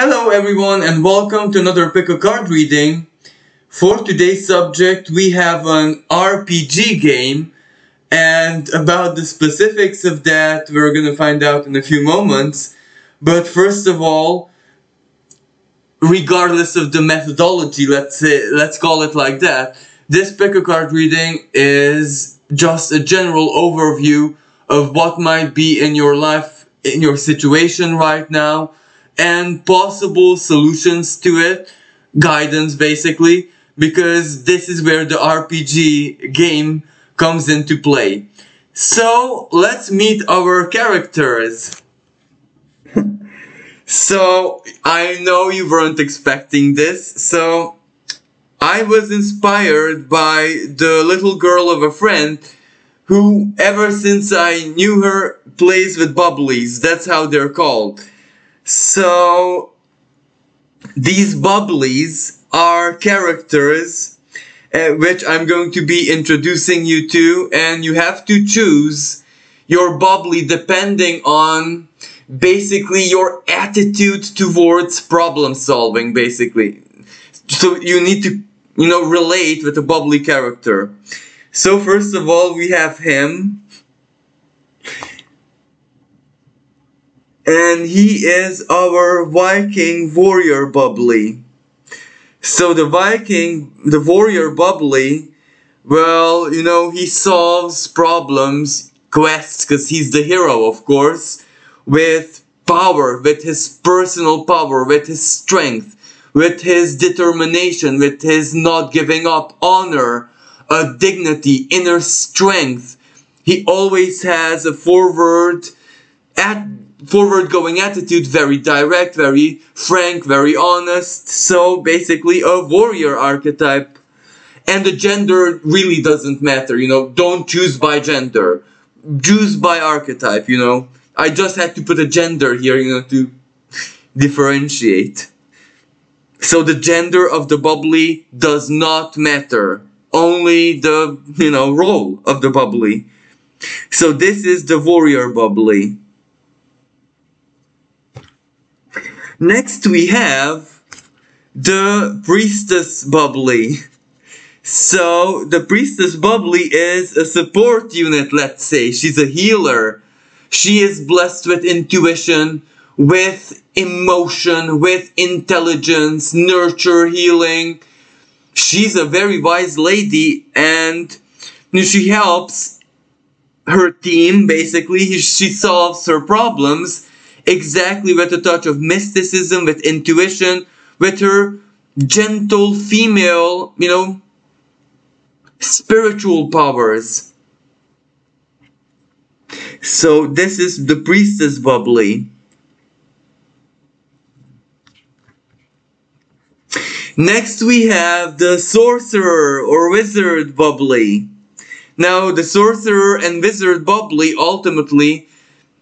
Hello everyone and welcome to another pick a card reading. For today's subject we have an RPG game, and about the specifics of that we're gonna find out in a few moments. But first of all, regardless of the methodology, let's call it like that, this pick a card reading is just a general overview of what might be in your life, in your situation right now, and possible solutions to it, guidance basically, because this is where the RPG game comes into play. So let's meet our characters. So I know you weren't expecting this, so I was inspired by the little girl of a friend who, ever since I knew her, plays with bubblies. That's how they're called. So these bubblies are characters which I'm going to be introducing you to, and you have to choose your bubbly depending on basically your attitude towards problem solving, basically. So you need to, relate with a bubbly character. So first of all, we have him. And he is our Viking warrior bubbly. So the warrior bubbly, well, he solves problems, quests, because he's the hero, of course, with power, with his personal power, with his strength, with his determination, with his not giving up, honor, dignity, inner strength. He always has a forward-going attitude, very direct, very frank, very honest. So basically a warrior archetype. And the gender really doesn't matter, don't choose by gender. Choose by archetype, I just had to put a gender here, to differentiate. So the gender of the bubbly does not matter. Only the, role of the bubbly. So this is the warrior bubbly. Next we have the priestess bubbly. So the priestess bubbly is a support unit, let's say. She's a healer. She is blessed with intuition, with emotion, with intelligence, nurture, healing. She's a very wise lady, and she helps her team, basically. She solves her problems exactly with a touch of mysticism, with intuition, with her gentle female, spiritual powers. So this is the priestess bubbly. Next we have the sorcerer or wizard bubbly. Now the sorcerer and wizard bubbly ultimately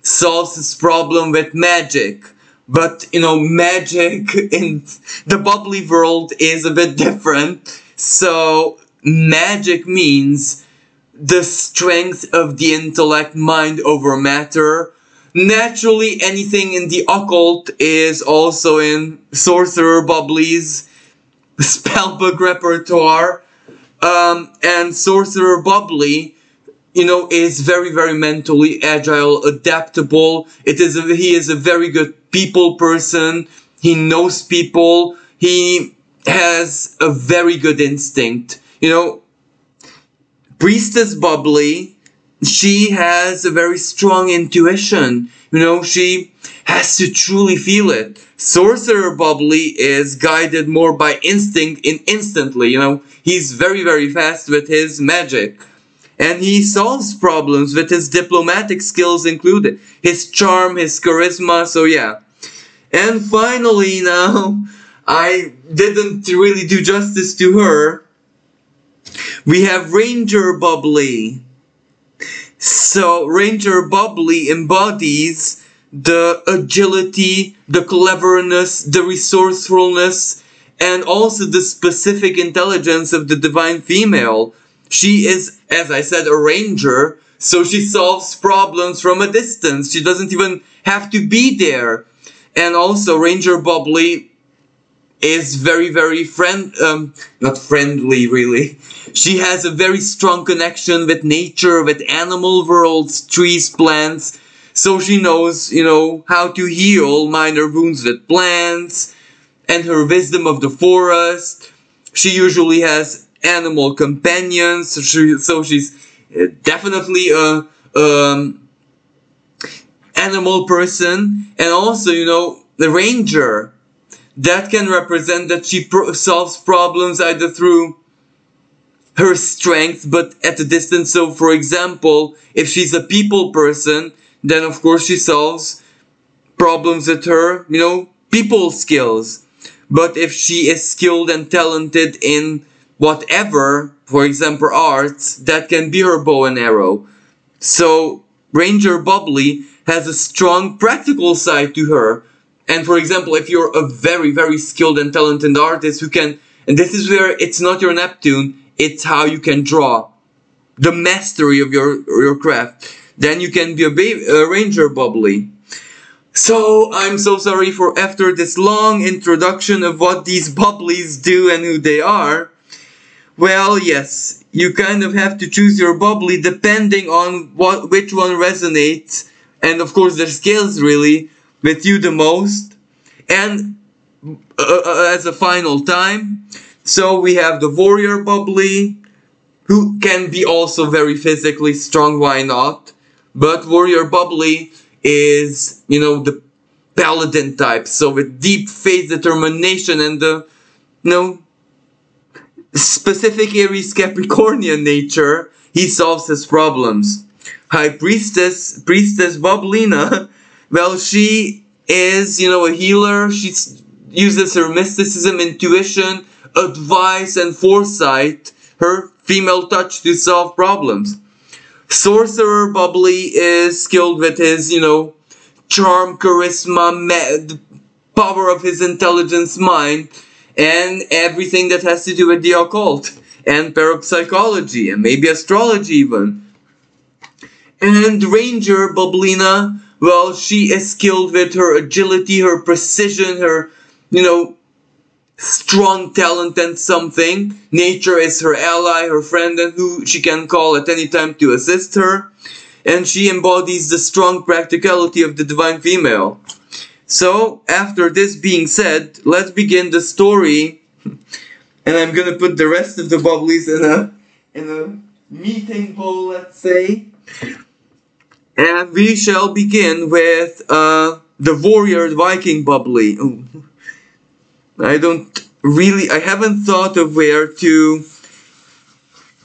solves this problem with magic. But, magic in the bubbly world is a bit different. So magic means the strength of the intellect, mind over matter. Naturally, anything in the occult is also in sorcerer bubbly's spellbook repertoire. And sorcerer bubbly, is very, very mentally agile, adaptable. He is a very good people person. He knows people. He has a very good instinct. Priestess bubbly, she has a very strong intuition. She has to truly feel it. Sorcerer bubbly is guided more by instinct instantly. He's very, very fast with his magic. And he solves problems with his diplomatic skills included. His charm, his charisma, so yeah. And finally now, I didn't really do justice to her. We have Ranger bubbly. So Ranger bubbly embodies the agility, the cleverness, the resourcefulness, and also the specific intelligence of the divine female. She is, as I said, a ranger, so she solves problems from a distance. She doesn't even have to be there. And also Ranger Bubbly is very, very not friendly really. She has a very strong connection with nature, with animal worlds, trees, plants. So she knows, how to heal minor wounds with plants, and her wisdom of the forest. She usually has animal companions, so she's definitely a animal person. And also, the ranger, that can represent that she solves problems either through her strength but at a distance. So for example, if she's a people person, then of course she solves problems with her, people skills. But if she is skilled and talented in whatever, for example arts, that can be her bow and arrow. So Ranger Bubbly has a strong practical side to her. And for example, if you're a very, very skilled and talented artist who can, and this is where it's not your Neptune, it's how you can draw, the mastery of your craft, then you can be a Ranger Bubbly. So I'm so sorry for after this long introduction of what these bubblies do and who they are. Well, yes, you kind of have to choose your bubbly depending on which one resonates, and of course their skills really, with you the most. And as a final time, so we have the warrior bubbly, who can be also very physically strong, why not? But warrior bubbly is, the paladin type, so with deep faith, determination, and the, specific Aries Capricornian nature, he solves his problems. High Priestess Bublina, well, she is, a healer. She uses her mysticism, intuition, advice, and foresight, her female touch, to solve problems. Sorcerer Bubbly is skilled with his, charm, charisma, the power of his intelligence, mind, and everything that has to do with the occult and parapsychology and maybe astrology even. And Ranger Bublina, well, she is skilled with her agility, her precision, her, strong talent and something. Nature is her ally, her friend, and who she can call at any time to assist her. And she embodies the strong practicality of the divine female. So, after this being said, let's begin the story. And I'm gonna put the rest of the bubblies in a meeting bowl, let's say. And we shall begin with the warrior Viking bubbly. Ooh. I haven't thought of where to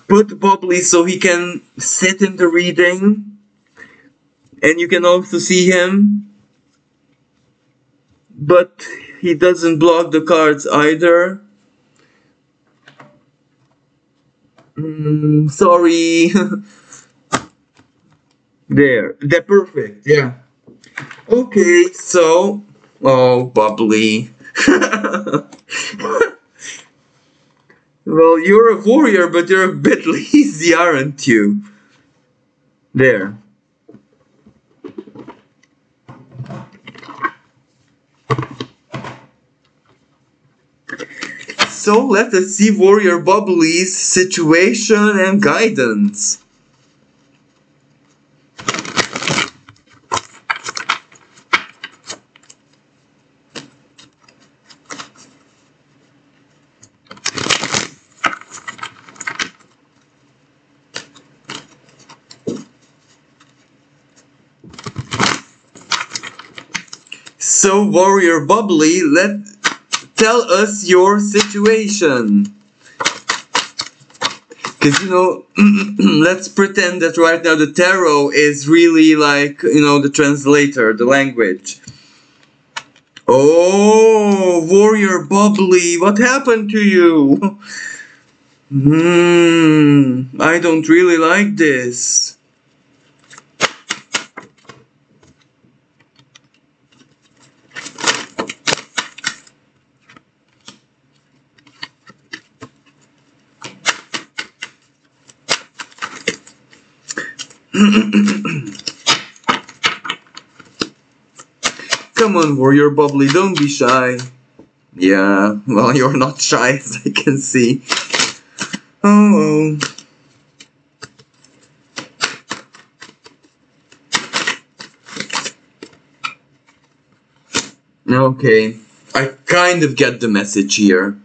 put bubbly so he can sit in the reading. And you can also see him. But he doesn't block the cards either. Sorry. There. They're perfect. Yeah. Okay, so... Oh, bubbly. Well, you're a warrior, but you're a bit lazy, aren't you? There. So let us see Warrior Bubbly's situation and guidance. So Warrior Bubbly, tell us your situation. Because, let's pretend that right now the tarot is really like, the translator, the language. Oh, Warrior Bubbly, what happened to you? I don't really like this. Come on, warrior bubbly, don't be shy. Yeah, well, you're not shy as I can see. Oh. Okay, I kind of get the message here.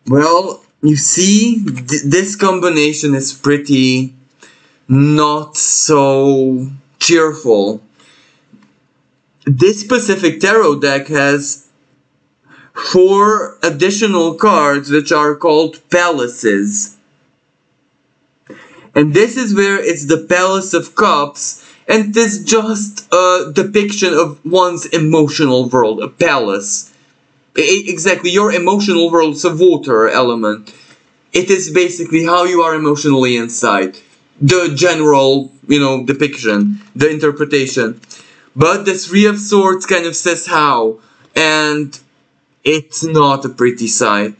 Well, you see, this combination is pretty not so cheerful. This specific tarot deck has 4 additional cards which are called palaces. And this is where it's the Palace of Cups, and this is just a depiction of one's emotional world, a palace. Exactly, your emotional world is a water element. It is basically how you are emotionally inside. The general, depiction, the interpretation. But the Three of Swords kind of says how, and it's not a pretty sight.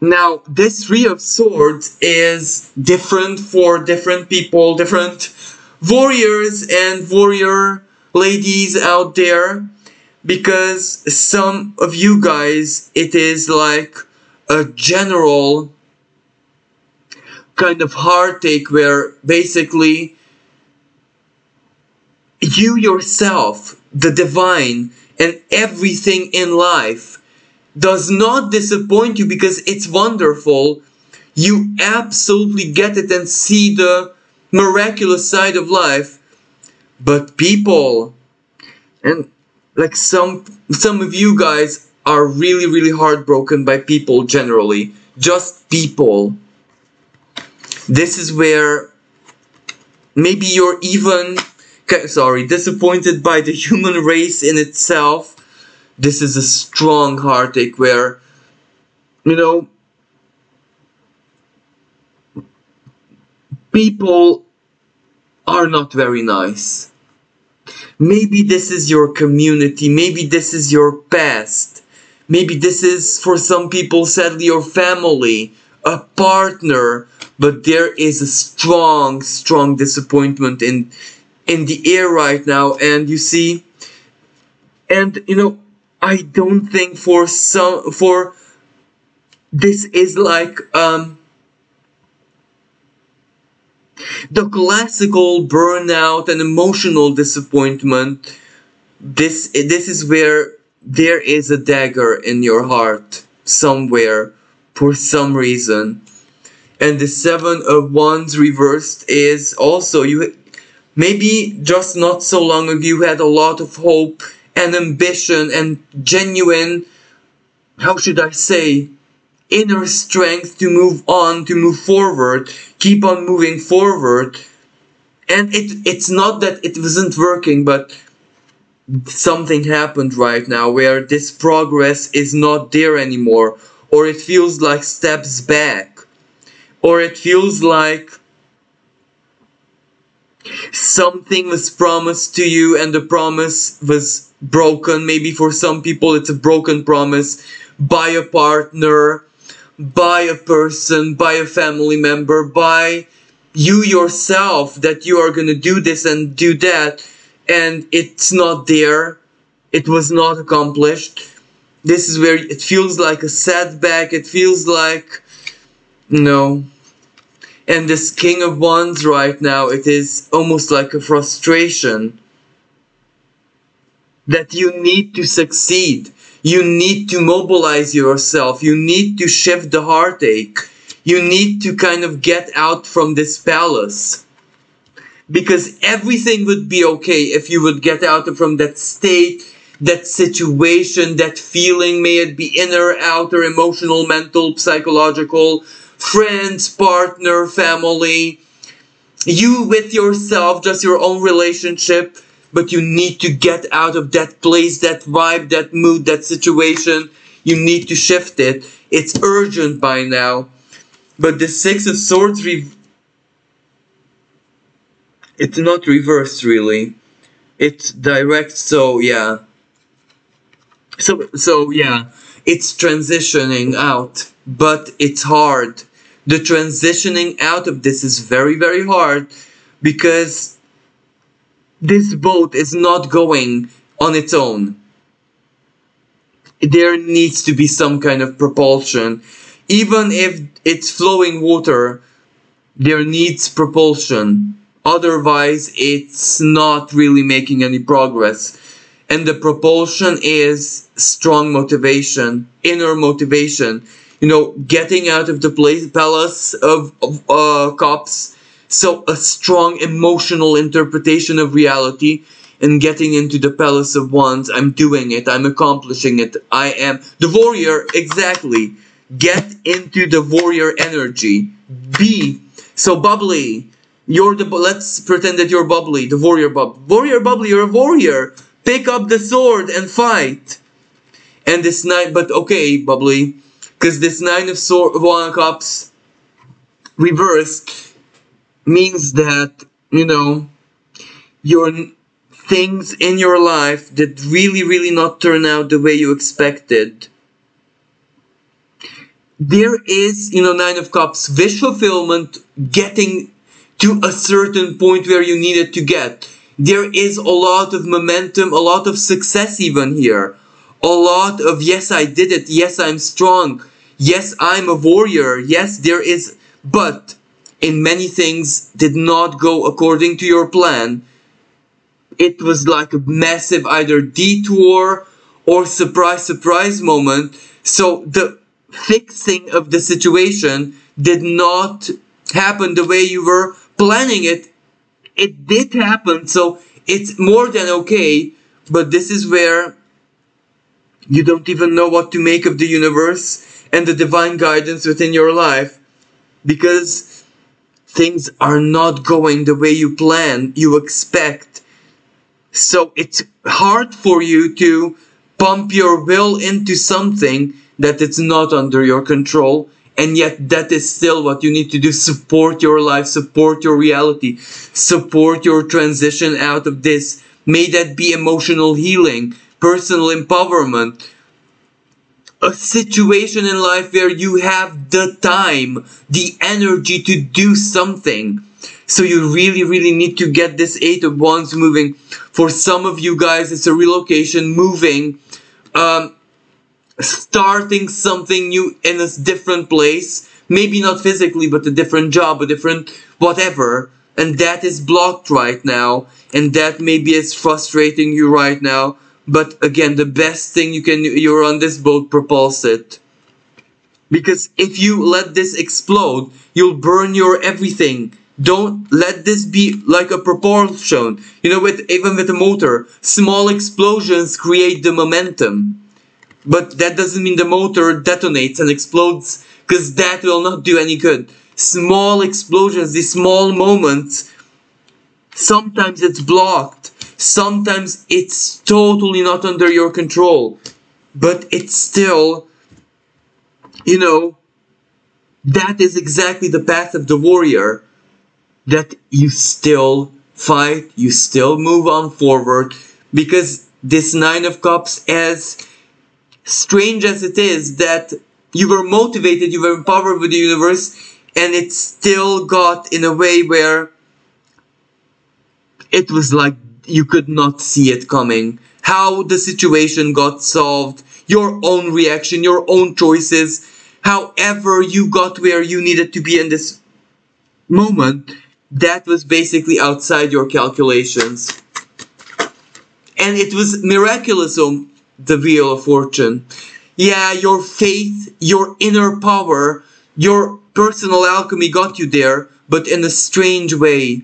Now, this Three of Swords is different for different people, different warriors and warrior ladies out there, because some of you guys, it is like a general kind of heartache where basically you yourself, the divine, and everything in life does not disappoint you because it's wonderful. You absolutely get it and see the miraculous side of life. But people, and like some of you guys are really, really heartbroken by people generally. Just people. This is where maybe you're even, disappointed by the human race in itself. This is a strong heartache where, people are not very nice. Maybe this is your community, maybe this is your past, maybe this is for some people sadly your family, a partner, but there is a strong, strong disappointment in the air right now. And you see, and I don't think for this is like the classical burnout and emotional disappointment. This is where there is a dagger in your heart somewhere for some reason. And the Seven of Wands reversed is also, you maybe just not so long ago you had a lot of hope and ambition and genuine, how should I say, inner strength to move on, to move forward, keep on moving forward. And it's not that it wasn't working, but something happened right now where this progress is not there anymore, or it feels like steps back, or it feels like something was promised to you and the promise was broken. Maybe for some people it's a broken promise by a partner, by a person, by a family member, by you yourself, that you are going to do this and do that, and it's not there. It was not accomplished. This is where it feels like a setback. It feels like, and this King of Wands right now, it is almost like a frustration that you need to succeed. You need to mobilize yourself. You need to shift the heartache. You need to kind of get out from this palace. Because everything would be okay if you would get out from that state, that situation, that feeling, may it be inner, outer, emotional, mental, psychological, friends, partner, family, you with yourself, just your own relationship. But you need to get out of that place, that vibe, that mood, that situation. You need to shift it. It's urgent by now. But the Six of Swords, it's not reversed really. It's direct, so yeah. So yeah, it's transitioning out, but it's hard. The transitioning out of this is very, very hard because this boat is not going on its own. There needs to be some kind of propulsion. Even if it's flowing water, there needs propulsion. Otherwise, it's not really making any progress. And the propulsion is strong motivation, inner motivation. You know, getting out of the palace of cops. So a strong emotional interpretation of reality, and getting into the palace of wands. I'm doing it. I'm accomplishing it. I am the warrior. Exactly. Get into the warrior energy. Be so bubbly. You're the. Let's pretend that you're bubbly. The warrior bubbly. You're a warrior. Pick up the sword and fight. And this nine. But okay, bubbly, because this nine of cups reversed means that, you know, your things in your life that really not turn out the way you expected. There is, you know, Nine of Cups, wish fulfillment, getting to a certain point where you needed to get. There is a lot of momentum, a lot of success even here. A lot of, yes, I did it. Yes, I'm strong. Yes, I'm a warrior. Yes, there is, but in many things did not go according to your plan. It was like a massive either detour or surprise moment. So the fixing of the situation did not happen the way you were planning it. It did happen, so it's more than okay, but this is where you don't even know what to make of the universe and the divine guidance within your life, because things are not going the way you plan, you expect. So it's hard for you to pump your will into something that it's not under your control, and yet that is still what you need to do. Support your life, support your reality, support your transition out of this. May that be emotional healing, personal empowerment, a situation in life where you have the time, the energy to do something. So you really need to get this Eight of Wands moving. For some of you guys, it's a relocation, moving, starting something new in a different place. Maybe not physically, but a different job, a different whatever. And that is blocked right now. And that maybe is frustrating you right now. But again, the best thing you're on this boat, propulse it. Because if you let this explode, you'll burn your everything. Don't let this be like a propulsion. You know, even with a motor, small explosions create the momentum. But that doesn't mean the motor detonates and explodes, because that will not do any good. Small explosions, these small moments, sometimes it's blocked. Sometimes it's totally not under your control. But it's still, you know, that is exactly the path of the warrior. That you still fight, you still move on forward. Because this Nine of Cups, as strange as it is, that you were motivated, you were empowered with the universe, and it still got in a way where it was like you could not see it coming. How the situation got solved, your own reaction, your own choices, however you got where you needed to be in this moment, that was basically outside your calculations. And it was miraculous, the Wheel of Fortune. Yeah, your faith, your inner power, your personal alchemy got you there, but in a strange way.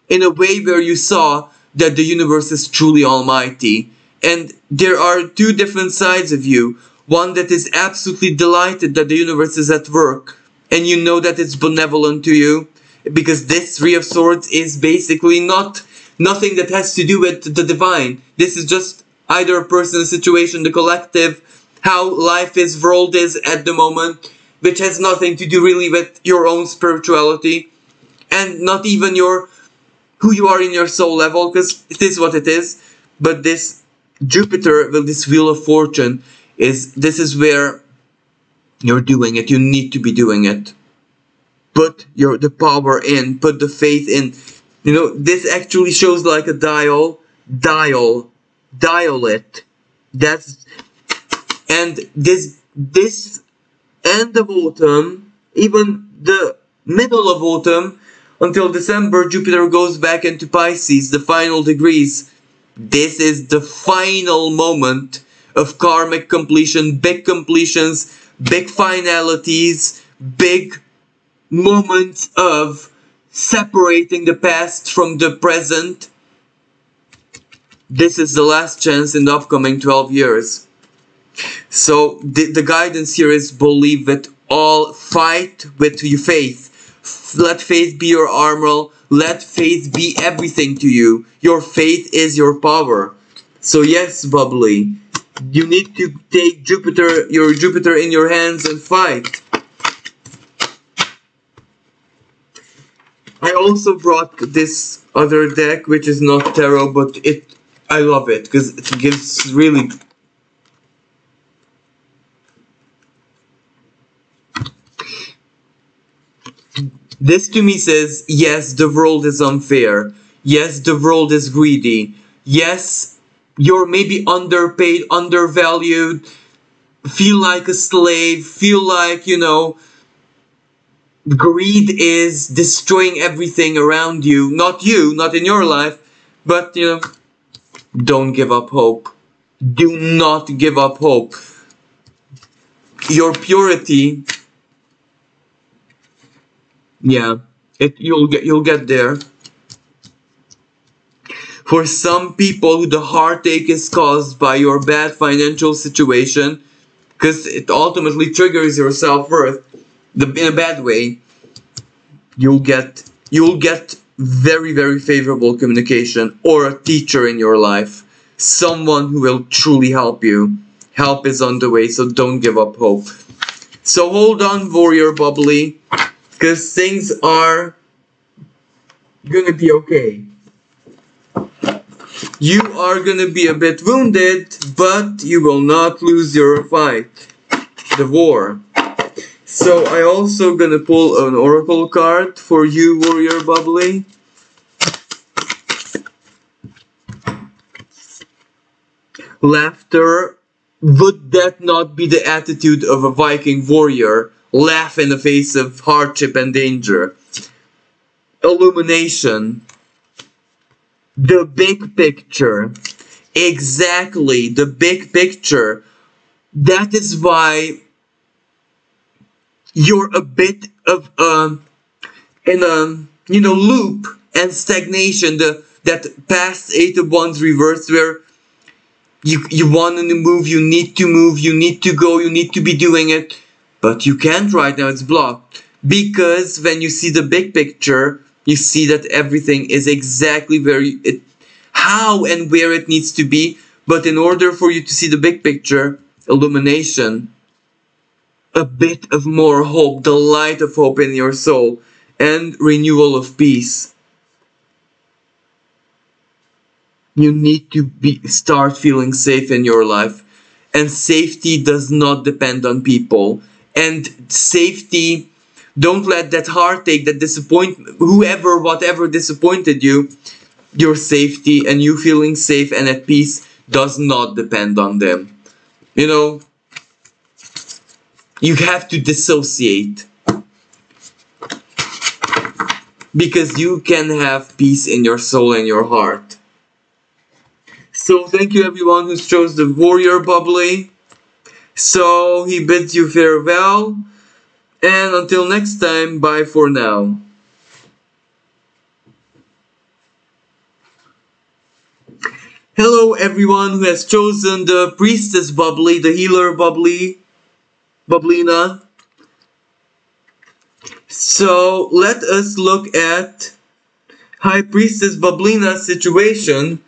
In a way where you saw that the universe is truly almighty. And there are two different sides of you. One that is absolutely delighted that the universe is at work, and you know that it's benevolent to you, because this Three of Swords is basically nothing that has to do with the divine. This is just either a person, a situation, the collective, how life is, world is at the moment, which has nothing to do really with your own spirituality, and not even who you are in your soul level, because it is what it is. But this Jupiter, well, this Wheel of Fortune, this is where you're doing it. You need to be doing it. Put the power in, put the faith in, You know, this actually shows like a dial it. That's, and this end of autumn, even the middle of autumn, until December, Jupiter goes back into Pisces, the final degrees. This is the final moment of karmic completion, big completions, big finalities, big moments of separating the past from the present. This is the last chance in the upcoming 12 years. So the guidance here is believe it all, fight with your faith. Let faith be your armor. Let faith be everything to you. Your faith is your power. So yes, Bubbly, you need to take Jupiter, your Jupiter in your hands and fight. I also brought this other deck, which is not tarot, but I love it because it gives really. This to me says, yes, the world is unfair. Yes, the world is greedy. Yes, you're maybe underpaid, undervalued, feel like a slave, feel like, you know, greed is destroying everything around you. Not you, not in your life, but, you know, don't give up hope. Do not give up hope. Your purity, yeah, you'll get there. For some people, the heartache is caused by your bad financial situation, because it ultimately triggers your self-worth in a bad way. You'll get very, very favorable communication or a teacher in your life, someone who will truly help you. Help is on the way, so don't give up hope. So hold on, Warrior Bubbly, because things are gonna be okay. You are gonna be a bit wounded, but you will not lose your fight, the war. So I also gonna pull an oracle card for you, Warrior Bubbly. Laughter. Would that not be the attitude of a Viking warrior? Laugh in the face of hardship and danger. Illumination. The big picture. Exactly, the big picture. That is why you're a bit of in a, you know, loop and stagnation. That past 8 of Wands reverse, where you want to move, you need to go, you need to be doing it, but you can't right now. It's blocked because when you see the big picture, you see that everything is exactly how and where it needs to be. But in order for you to see the big picture, illumination, a bit of more hope, the light of hope in your soul, and renewal of peace. You need to start feeling safe in your life. And safety does not depend on people. And safety, don't let that heartache, that disappointment, whoever, whatever disappointed you, your safety and you feeling safe and at peace does not depend on them. You know, you have to dissociate. Because you can have peace in your soul and your heart. So thank you everyone who chose the Warrior Bubbly. So he bids you farewell. And until next time, bye for now. Hello everyone who has chosen the Priestess Bubbly, the Healer Bubbly, Bubblina. So let us look at High Priestess Bubblina's situation.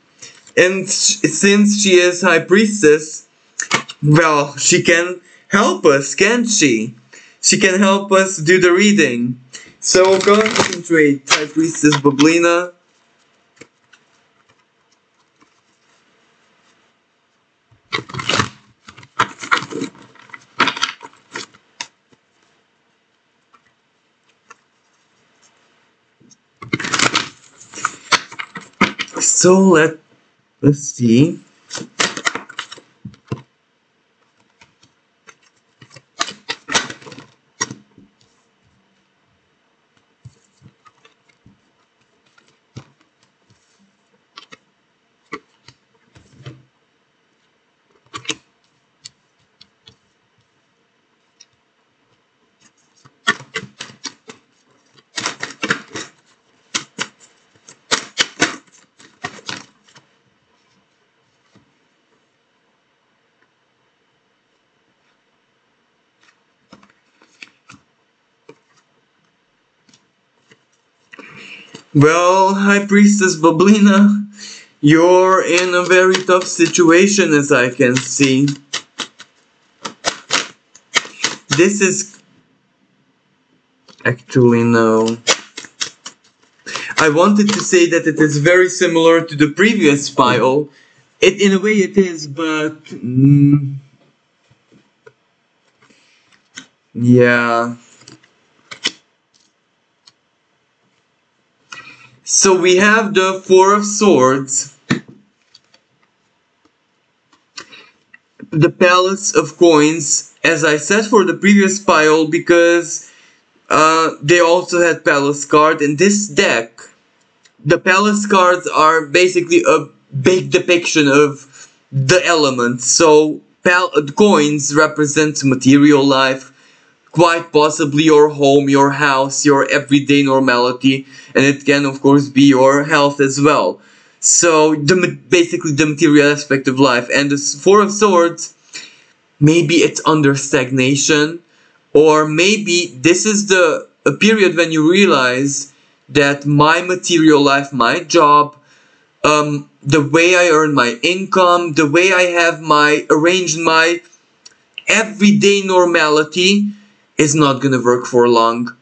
And since she is High Priestess, well, she can help us, can't she? She can help us do the reading. So concentrate, High Priestess Bubblina. So let's see. Well, High Priestess Bublina, you're in a very tough situation as I can see. This is... Actually, no. I wanted to say that it is very similar to the previous file. In a way it is, but... yeah. So we have the Four of Swords, the Palace of Coins, as I said for the previous pile, because they also had Palace card. In this deck, the Palace cards are basically a big depiction of the elements. So coins represent material life, quite possibly your home, your house, your everyday normality, and it can of course be your health as well. So basically the material aspect of life. And the Four of Swords, maybe it's under stagnation, or maybe this is a period when you realize that my material life, my job, the way I earn my income, the way I have arranged my everyday normality is not gonna work for long.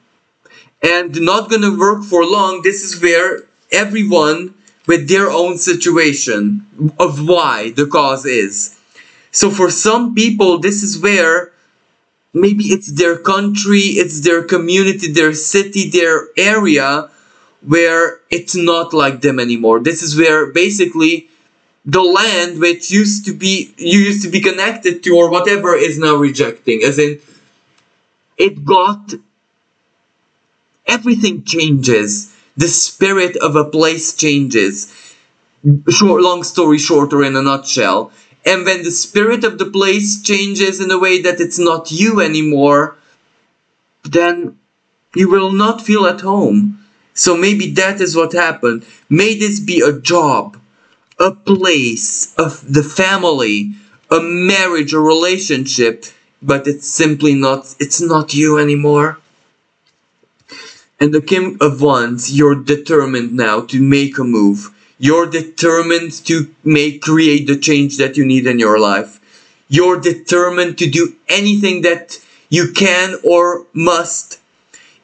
And not gonna work for long, this is where everyone with their own situation of why the cause is. So for some people, this is where maybe it's their country, it's their community, their city, their area, where it's not like them anymore. This is where basically the land which you used to be connected to or whatever is now rejecting. As in, everything changes. The spirit of a place changes. Long story shorter, in a nutshell. And when the spirit of the place changes in a way that it's not you anymore, then you will not feel at home. So maybe that is what happened. May this be a job, a place, the family, a marriage, a relationship, but it's not you anymore. And the King of Wands, you're determined now to make a move. You're determined to create the change that you need in your life. You're determined to do anything that you can or must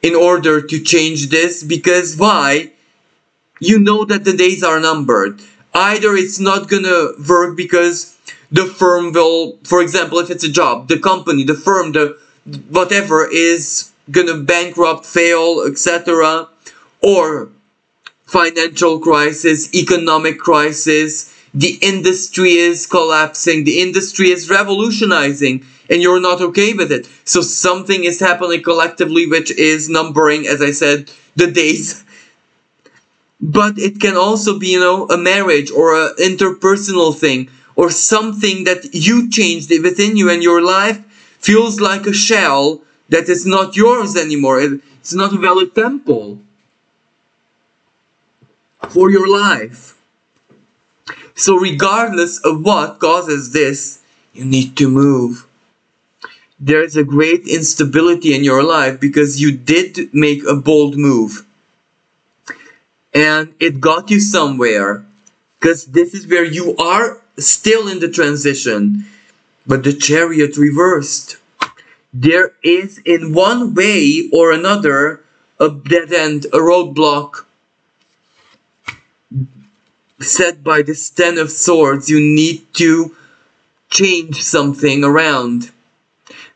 in order to change this, because why? You know that the days are numbered. Either it's not gonna work because the firm will, for example, if it's a job, the company, the firm, the whatever is gonna bankrupt, fail, etc. Or financial crisis, economic crisis, the industry is collapsing, the industry is revolutionizing, and you're not okay with it. So something is happening collectively which is numbering, as I said, the days. But it can also be, a marriage or an interpersonal thing, or something that you changed within you, and your life feels like a shell that is not yours anymore. It's not a valid temple for your life. So regardless of what causes this, you need to move. There is a great instability in your life because you did make a bold move. And it got you somewhere. Because this is where you are still in the transition. But the Chariot reversed. There is, in one way or another, a dead end, a roadblock set by this Ten of Swords. You need to change something around.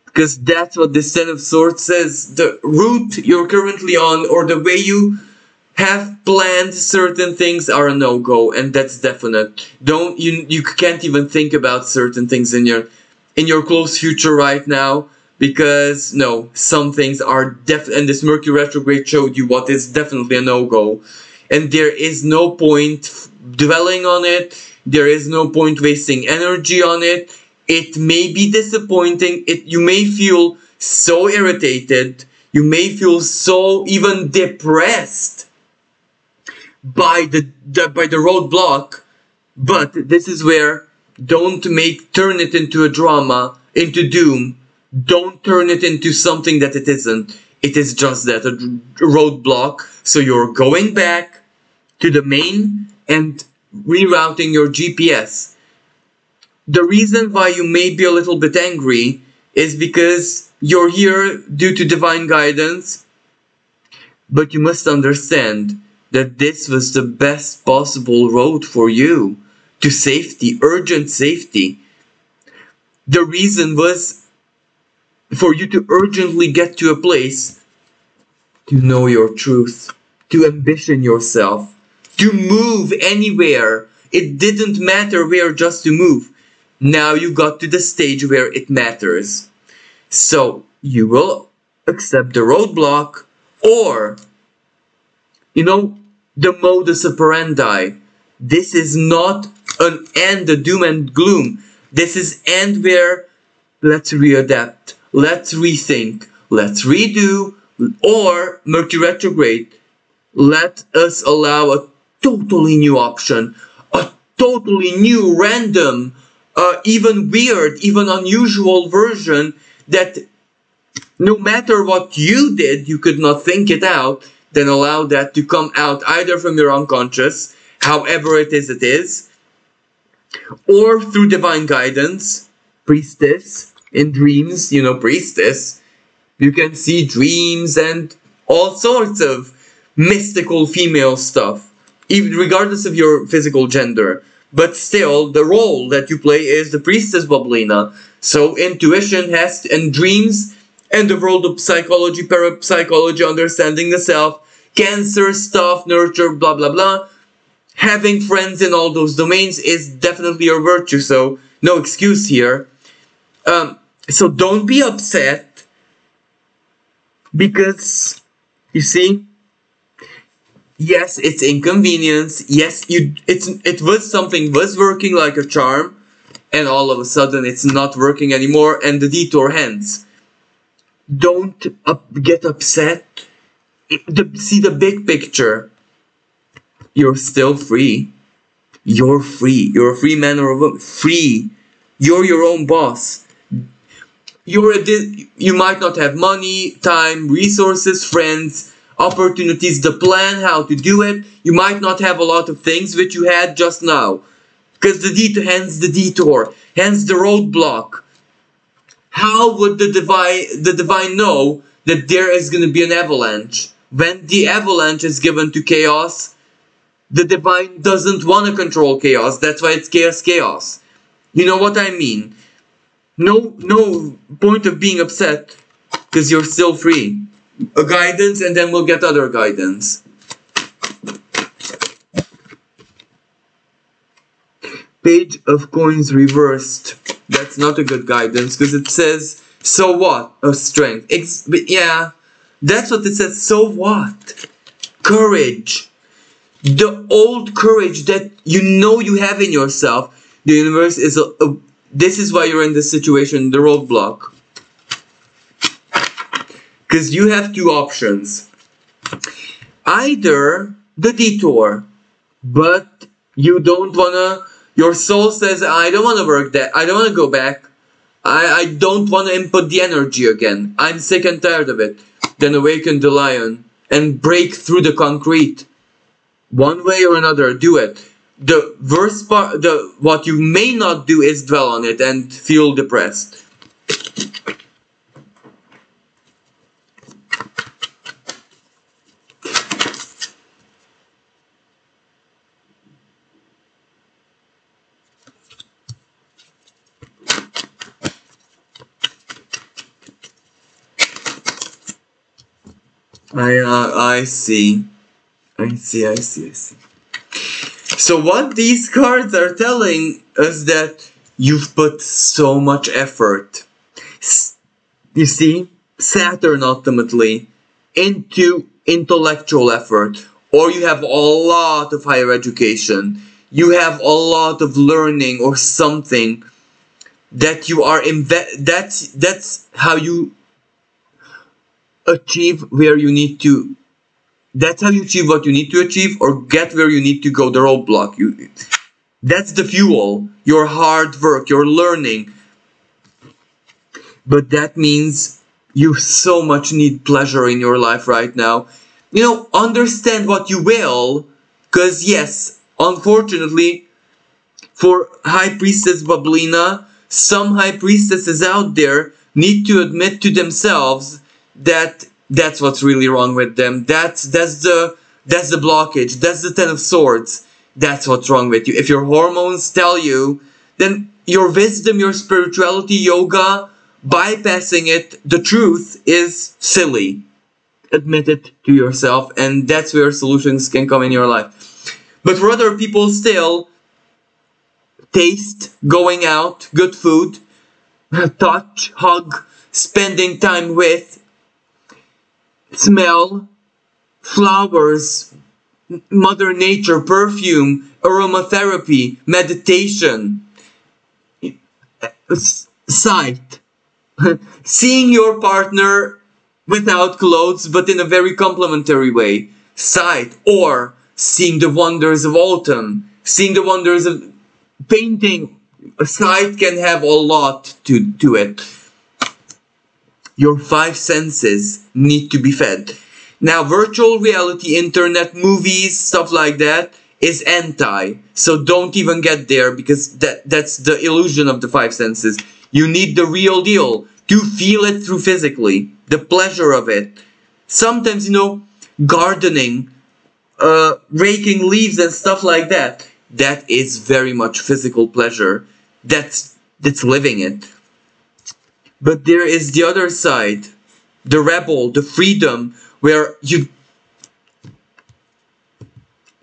Because that's what this Ten of Swords says. The route you're currently on, or the way you have planned certain things are a no-go, and that's definite. Don't you can't even think about certain things in your close future right now, because no, some things are and this Mercury retrograde showed you what is definitely a no-go, and there is no point dwelling on it. There is no point wasting energy on it. It may be disappointing. You may feel so irritated. You may feel so even depressed by the roadblock, but this is where don't turn it into a drama, into doom. Don't turn it into something that it isn't. It is just that, a roadblock. So you're going back to the main and rerouting your GPS. The reason why you may be a little bit angry is because you're here due to divine guidance, but you must understand that this was the best possible road for you to safety, urgent safety. The reason was for you to urgently get to a place to know your truth, to ambition yourself, to move anywhere. It didn't matter where, just to move. Now you got to the stage where it matters. So you will accept the roadblock, or the modus operandi. This is not an end, a doom and gloom. This is end where let's readapt, let's rethink, let's redo, or Mercury retrograde. Let us allow a totally new option, a totally new, random, even weird, even unusual version that no matter what you did, you could not think it out. Then allow that to come out either from your unconscious, however it is, or through divine guidance, priestess, in dreams, priestess. You can see dreams and all sorts of mystical female stuff, even regardless of your physical gender. But still, the role that you play is the priestess Boblina. So intuition and dreams, and the world of psychology, parapsychology, understanding the self, cancer stuff, nurture, blah blah blah. Having friends in all those domains is definitely a virtue, so no excuse here. So don't be upset, because you see, yes, it's inconvenience. Yes, something was working like a charm, and all of a sudden it's not working anymore, and the detour ends. Don't get upset. See the big picture. You're still free. You're free. You're a free man or a woman. Free. You're your own boss. You might not have money, time, resources, friends, opportunities, the plan how to do it. You might not have a lot of things which you had just now, because hence the detour, hence the roadblock. How would the divine know that there is going to be an avalanche? When the avalanche is given to chaos, the divine doesn't want to control chaos. That's why it's chaos. You know what I mean? No point of being upset, because you're still free. A guidance, and then we'll get other guidance. Page of coins reversed. That's not a good guidance, because it says, so what? Of strength. Yeah, that's what it says. So what? Courage. The old courage that you have in yourself. The universe is this is why you're in this situation, the roadblock. Because you have two options. Either the detour, but you don't wanna, your soul says, I don't wanna work that, I don't wanna go back, I don't wanna input the energy again, I'm sick and tired of it. Then awaken the lion and break through the concrete. One way or another, do it. The worst part, what you may not do is dwell on it and feel depressed. I see. I see, I see, I see. So what these cards are telling us that you've put so much effort. You see, Saturn ultimately into intellectual effort, or you have a lot of higher education, you have a lot of learning or something that you are that's how you achieve where you need to. That's how you achieve what you need to achieve, or get where you need to go. The roadblock. That's the fuel. Your hard work, your learning. But that means you so much need pleasure in your life right now. You know, understand what you will, because yes, unfortunately, for High Priestess Bablina, some High Priestesses out there need to admit to themselves that that's what's really wrong with them. That's the blockage. That's the Ten of Swords. That's what's wrong with you. If your hormones tell you, then your wisdom, your spirituality, yoga, bypassing it, the truth is silly. Admit it to yourself, and that's where solutions can come in your life. But for other people still, taste, going out, good food, touch, hug, spending time with, smell, flowers, Mother Nature, perfume, aromatherapy, meditation, sight, seeing your partner without clothes but in a very complimentary way, sight, or seeing the wonders of autumn, seeing the wonders of painting. A sight can have a lot to it. Your five senses need to be fed. Now, virtual reality, internet, movies, stuff like that is anti. So don't even get there, because that's the illusion of the five senses. You need the real deal to feel it through physically. The pleasure of it. Sometimes, you know, gardening, raking leaves and stuff like that. That is very much physical pleasure. That's living it. But there is the other side, the rebel, the freedom, where you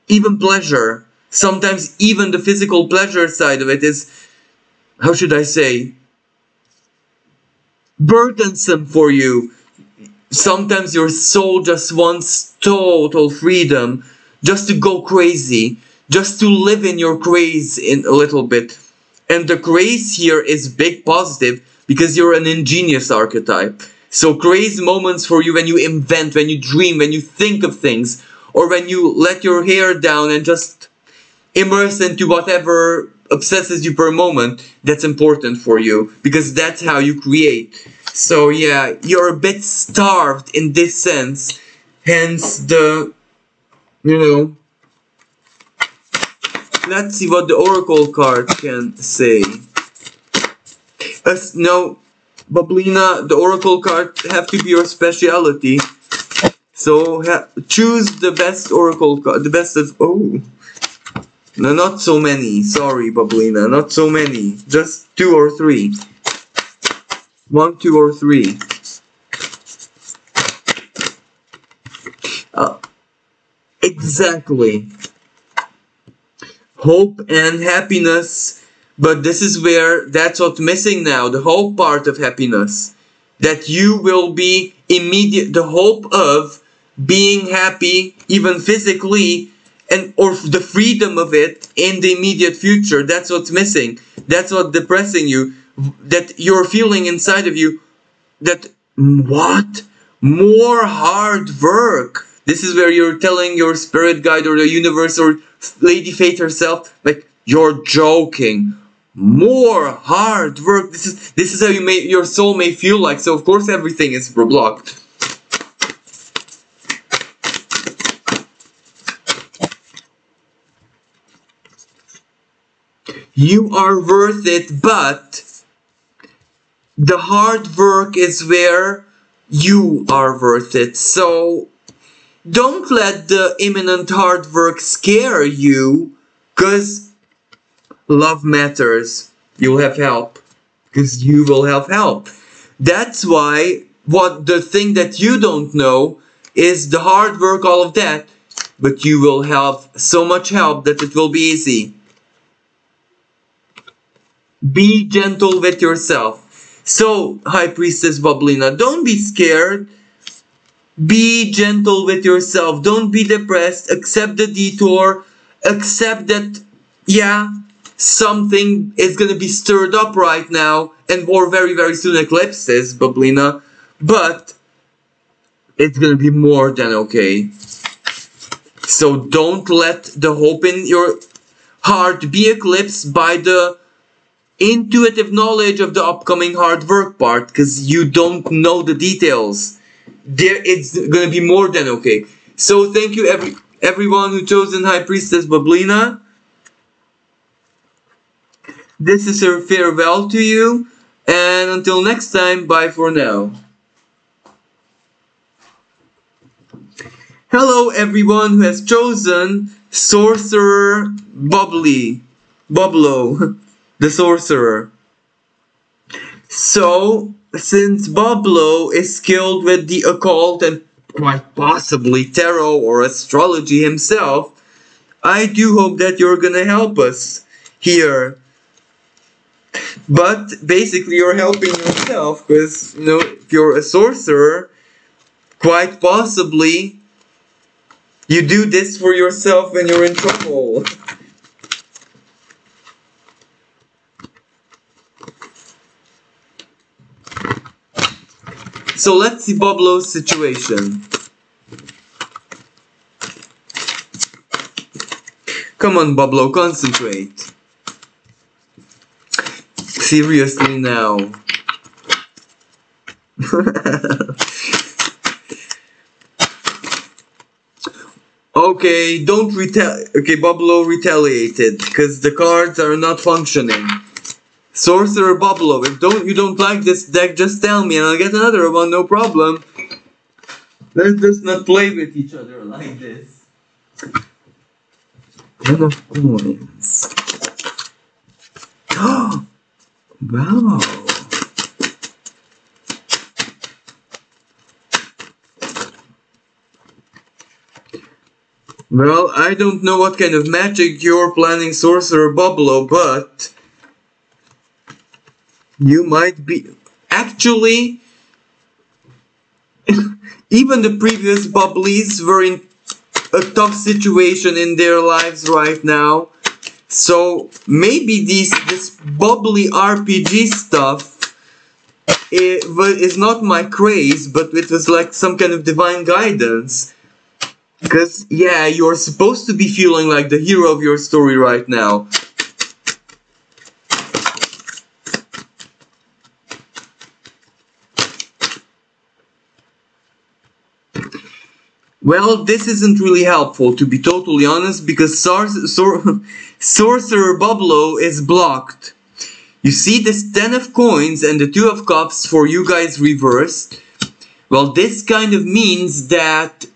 even pleasure, sometimes even the physical pleasure side of it is, how should I say, burdensome for you. Sometimes your soul just wants total freedom, just to go crazy, just to live in your craze in a little bit. And the craze here is big positive, because you're an ingenious archetype. So crazy moments for you when you invent, when you dream, when you think of things, or when you let your hair down and just immerse into whatever obsesses you per moment, that's important for you, because that's how you create. So yeah, you're a bit starved in this sense, hence the, you know, let's see what the Oracle card can say. No, Bablina, the Oracle card have to be your speciality. So choose the best Oracle card, the best of, oh. No, not so many. Sorry, Bablina, not so many. Just 2 or 3. 1, 2, or 3. Exactly. Hope and happiness. But this is where, that's what's missing now, the hope part of happiness. That you will be immediate, the hope of being happy, even physically, and or the freedom of it in the immediate future. That's what's missing. That's what's depressing you. That you're feeling inside of you, that, what? More hard work. This is where you're telling your spirit guide or the universe or Lady Fate herself, like, you're joking. More hard work. This is how your soul may feel like. So of course everything is blocked. You are worth it, but the hard work is where you are worth it. So don't let the imminent hard work scare you, because love matters. You'll have help, because you will have help. That's why the thing that you don't know is the hard work, all of that. but you will have so much help that it will be easy. Be gentle with yourself. So, High Priestess Bubblyna, don't be scared. Be gentle with yourself. Don't be depressed. Accept the detour. Accept that, yeah, something is going to be stirred up right now, and or very, very soon eclipses, Bubblyna. But it's going to be more than okay. So don't let the hope in your heart be eclipsed by the intuitive knowledge of the upcoming hard work part, because you don't know the details. It's gonna be more than okay. So thank you everyone who chosen High Priestess Bubblyna. This is her farewell to you, and until next time, bye for now. Hello everyone who has chosen Sorcerer Bublo, the Sorcerer. So, since Bublo is skilled with the occult and quite possibly tarot or astrology himself, I do hope that you're gonna help us here. But basically you're helping yourself, because, you know, if you're a sorcerer, quite possibly you do this for yourself when you're in trouble. So let's see Bublo's situation. Come on, Bublo, concentrate. Seriously now. Okay, okay, Bublo retaliated because the cards are not functioning. Sorcerer Bublo, if you don't like this deck, just tell me and I'll get another one, no problem. Let's just not play with each other like this. 10 of coins. Wow. Well, I don't know what kind of magic you're planning, Sorcerer Bublo, but you might be... Actually, even the previous Bubblies were in a tough situation in their lives right now. So maybe this bubbly RPG stuff is not my craze, but it was like some kind of divine guidance. Because, yeah, you're supposed to be feeling like the hero of your story right now. Well, this isn't really helpful, to be totally honest, because Sorcerer Bublo is blocked. You see this 10 of coins and the 2 of cups for you guys reversed. Well, this kind of means that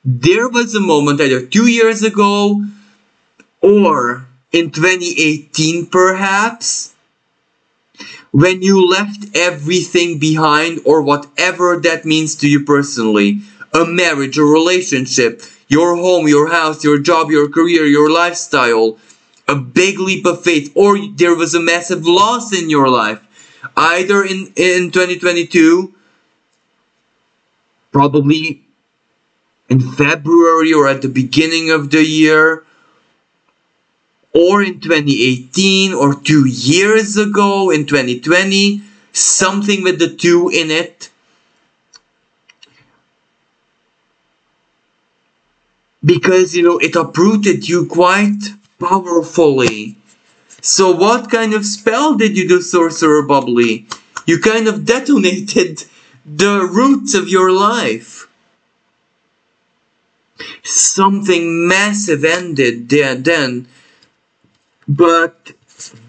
there was a moment either 2 years ago or in 2018 perhaps, when you left everything behind, or whatever that means to you personally. A marriage, a relationship, your home, your house, your job, your career, your lifestyle, a big leap of faith, or there was a massive loss in your life, either in 2022, probably in February or at the beginning of the year, or in 2018 or 2 years ago in 2020, something with the 2 in it. Because, you know, it uprooted you quite powerfully. So what kind of spell did you do, Sorcerer Bubbly? You kind of detonated the roots of your life. Something massive ended then. But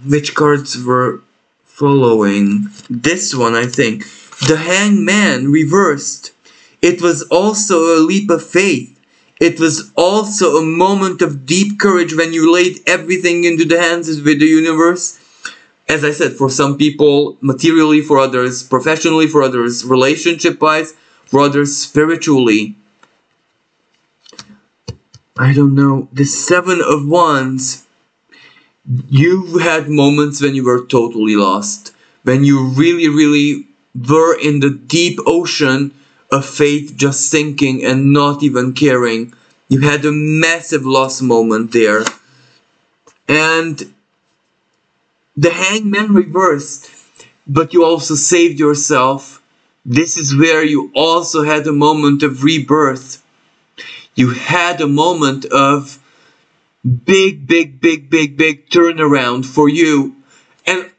which cards were following? This one, I think. The Hangman reversed. It was also a leap of faith. It was also a moment of deep courage when you laid everything into the hands of the universe. As I said, for some people, materially, for others, professionally, for others, relationship-wise, for others, spiritually. I don't know, the Seven of Wands. You had moments when you were totally lost. When you really were in the deep ocean of fate, just sinking and not even caring. You had a massive loss moment there. And the Hangman reversed, but you also saved yourself. This is where you also had a moment of rebirth. You had a moment of big turnaround for you. And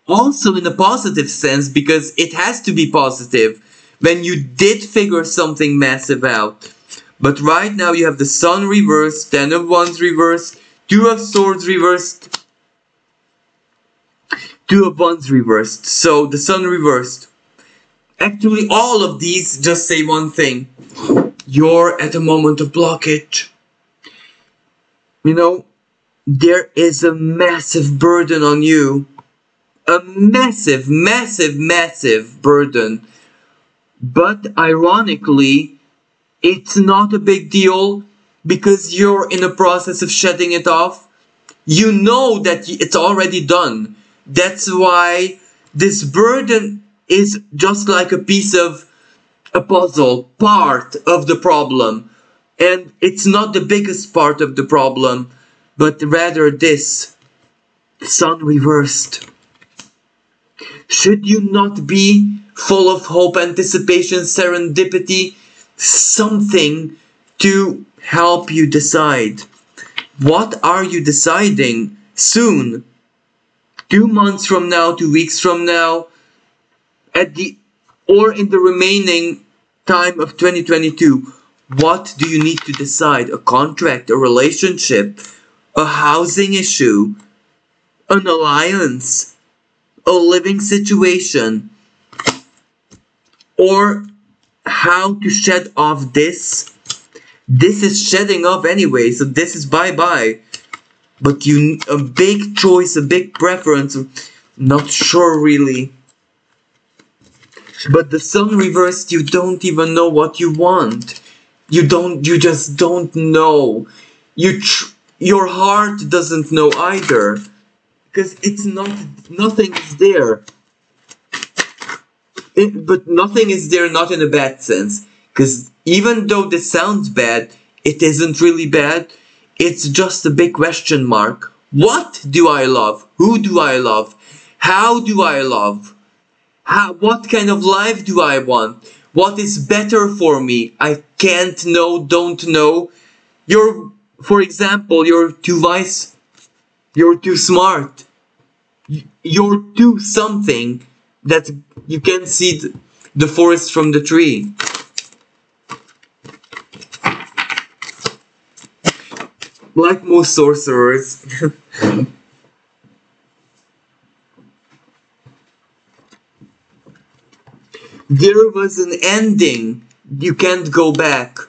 also in a positive sense, because it has to be positive when you did figure something massive out. But right now you have the Sun reversed, Ten of Wands reversed, Two of Swords reversed, Two of Wands reversed. So the Sun reversed. Actually, all of these just say one thing. You're at a moment of blockage. You know, there is a massive burden on you. A massive burden. But ironically, it's not a big deal because you're in the process of shedding it off. You know that it's already done. That's why this burden is just like a piece of a puzzle, part of the problem. And it's not the biggest part of the problem, but rather this. Sun reversed. Should you not be full of hope, anticipation, serendipity, something to help you decide? What are you deciding soon? 2 months from now, 2 weeks from now, or in the remaining time of 2022, what do you need to decide? A contract, a relationship, a housing issue, an alliance, a living situation, or how to shed off this? This is shedding off anyway, so this is bye-bye. But a big choice, a big preference, not sure really. But the Sun reversed, you don't even know what you want. You just don't know. Your heart doesn't know either. Because it's nothing is there. But nothing is there not in a bad sense. Because even though this sounds bad, it isn't really bad. It's just a big question mark. What do I love? Who do I love? How do I love? What kind of life do I want? What is better for me? I can't know, don't know. For example, you're too wise. You're too smart. You're too something that you can't see the forest from the tree. Like most sorcerers. There was an ending. You can't go back.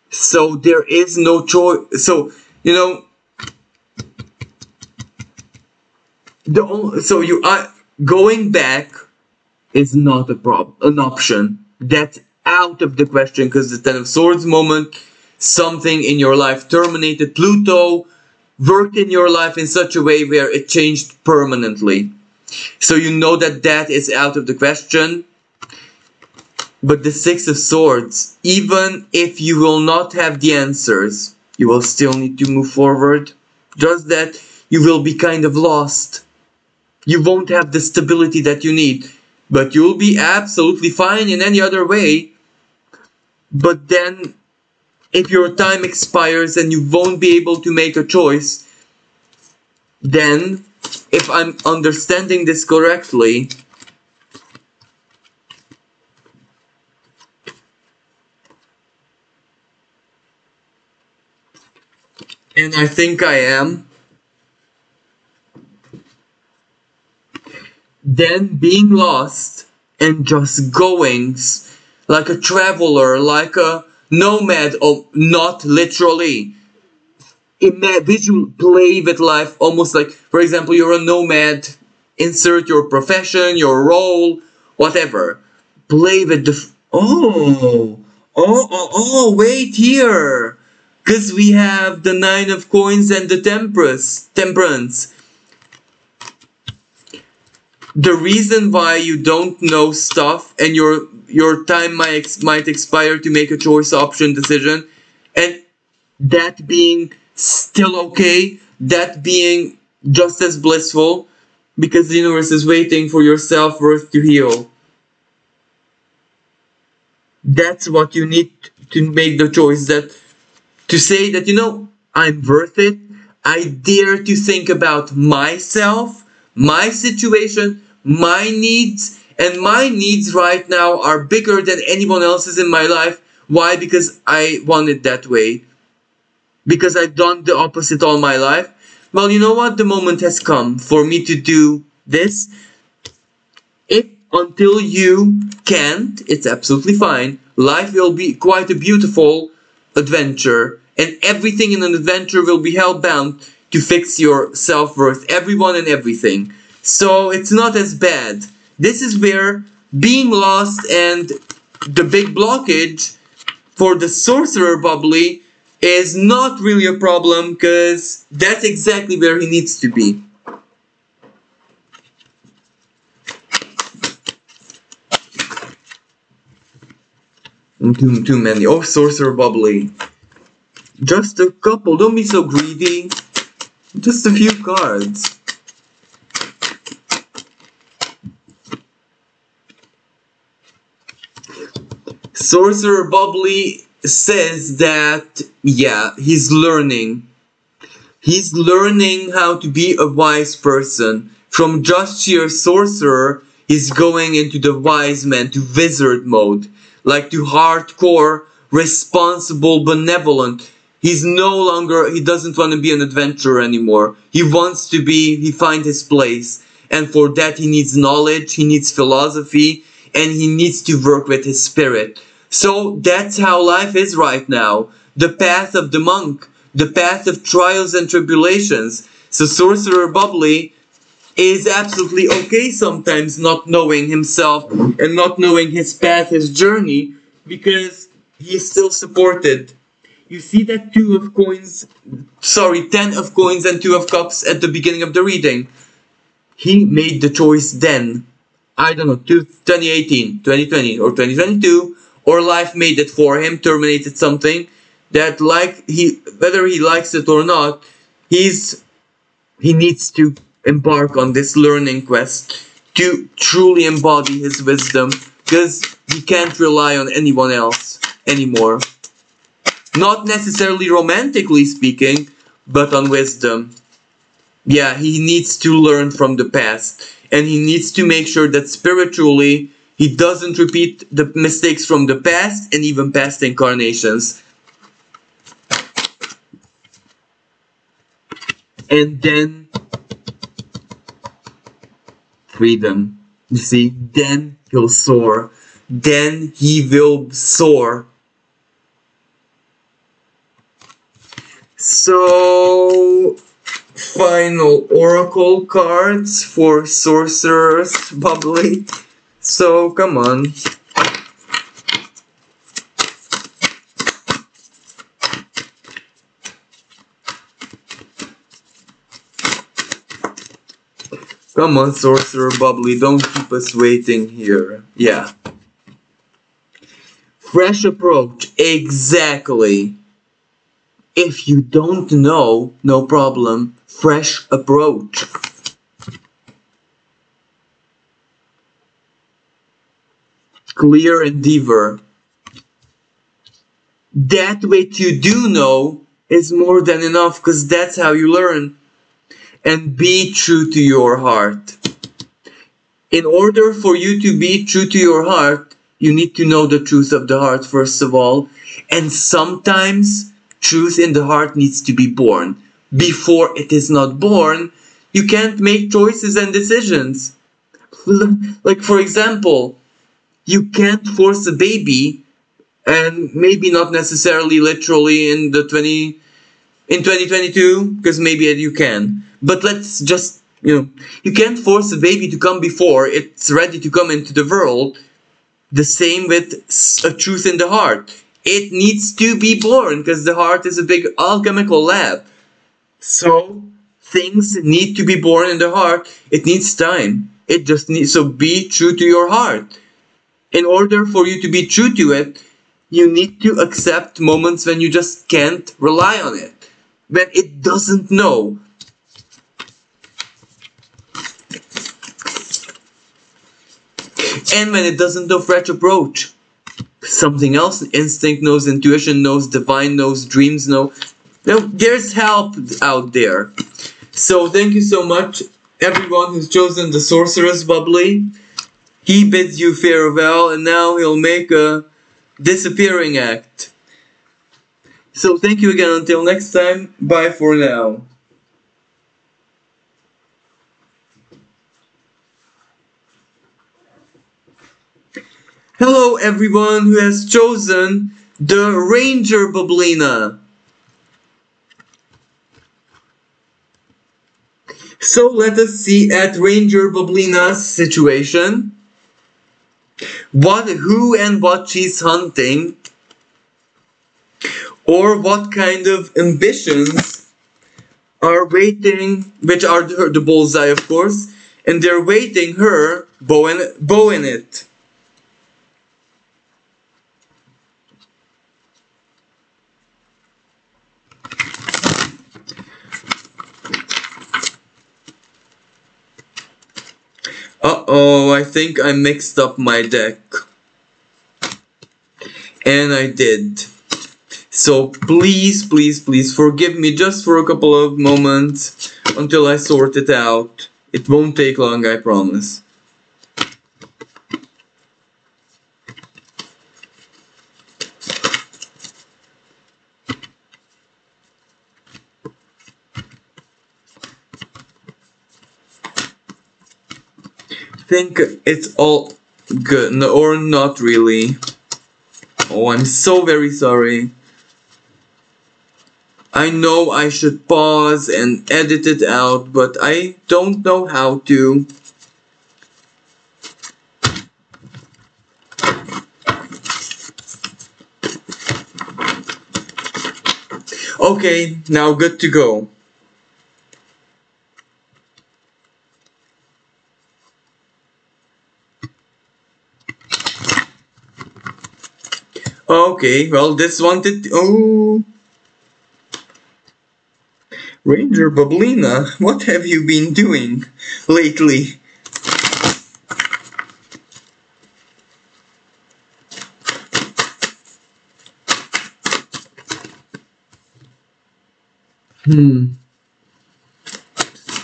So there is no choice. So, you know, you are going back is not an option. That's out of the question because the Ten of Swords moment, something in your life terminated. Pluto worked in your life in such a way where it changed permanently. So you know that is out of the question. But the Six of Swords, even if you will not have the answers, you will still need to move forward. Just that you will be kind of lost. You won't have the stability that you need. But you'll be absolutely fine in any other way. But then, if your time expires and you won't be able to make a choice, then, if I'm understanding this correctly, and I think I am, then being lost and just going like a traveler, like a nomad, or not literally. Visual play with life almost like, for example, you're a nomad, insert your profession, your role, whatever. Play with the... Oh, wait here. Because we have the Nine of Coins and the Temperance. The reason why you don't know stuff and your time might expire to make a choice option decision, and that being still okay, that being just as blissful, because the universe is waiting for your self-worth to heal. That's what you need to make the choice, that to say that, you know, I'm worth it. I dare to think about myself, my situation, my needs, and my needs right now are bigger than anyone else's in my life. Why? Because I want it that way. Because I've done the opposite all my life. Well, you know what? The moment has come for me to do this. If until you can't, it's absolutely fine. Life will be quite a beautiful adventure, and everything in an adventure will be hell-bound to fix your self-worth, everyone and everything. So it's not as bad. This is where being lost and the big blockage for the Sorcerer bubbly is not really a problem, because that's exactly where he needs to be. Too many. Oh, Sorcerer bubbly. Just a couple. Don't be so greedy. Just a few cards. Sorcerer bubbly says that, yeah, he's learning. He's learning how to be a wise person. From just sheer sorcerer, he's going into the wise man, to wizard mode. Like to hardcore, responsible, benevolent. He's no longer, he doesn't want to be an adventurer anymore. He wants to be, he finds his place. And for that he needs knowledge, he needs philosophy, and he needs to work with his spirit. So that's how life is right now. The path of the monk. The path of trials and tribulations. So Sorcerer bubbly is absolutely okay sometimes not knowing himself and not knowing his path, his journey, because he is still supported. You see that 10 of coins and 2 of cups at the beginning of the reading. He made the choice then. I don't know, 2018, 2020, or 2022, or life made it for him, terminated something that, like, whether he likes it or not, he needs to embark on this learning quest to truly embody his wisdom, because he can't rely on anyone else anymore. Not necessarily romantically speaking, but on wisdom. Yeah, he needs to learn from the past, and he needs to make sure that spiritually he doesn't repeat the mistakes from the past and even past incarnations. And then freedom. You see, then he'll soar. Then he will soar. So, final oracle cards for Sorcerers bubbly. So, come on. Come on, Sorcerer bubbly, don't keep us waiting here. Yeah. Fresh approach, exactly. If you don't know, no problem. Fresh approach. Clear endeavor. That which you do know is more than enough, because that's how you learn. And be true to your heart. In order for you to be true to your heart, you need to know the truth of the heart first of all. And sometimes truth in the heart needs to be born. Before it is not born, you can't make choices and decisions. Like, for example, you can't force a baby, and maybe not necessarily literally in 2022, because maybe you can. But let's just, you can't force a baby to come before it's ready to come into the world. The same with a truth in the heart. it needs to be born because the heart is a big alchemical lab. So things need to be born in the heart. It needs time. It just needs, so be true to your heart. In order for you to be true to it, you need to accept moments when you just can't rely on it. When it doesn't know. And when it doesn't know fresh approach. Something else, instinct knows, intuition knows, divine knows, dreams know. Now, there's help out there. So thank you so much, everyone who's chosen the Sorcerer's Bubbly. He bids you farewell, and now he'll make a disappearing act. So thank you again, until next time, bye for now. Hello everyone who has chosen the Ranger Bublina. So let us see at Ranger Bublina's situation. Who and what she's hunting. Or what kind of ambitions are waiting, which are the bullseye of course, and they're waiting her bow in it. Uh-oh, I think I mixed up my deck. And I did. So please, please, please forgive me just for a couple of moments until I sort it out. It won't take long, I promise. Think it's all good, no, or not really. Oh, I'm so very sorry. I know I should pause and edit it out, but I don't know how to. Okay, now good to go. Okay, well this wanted... Oh... Ranger Bublina, what have you been doing lately?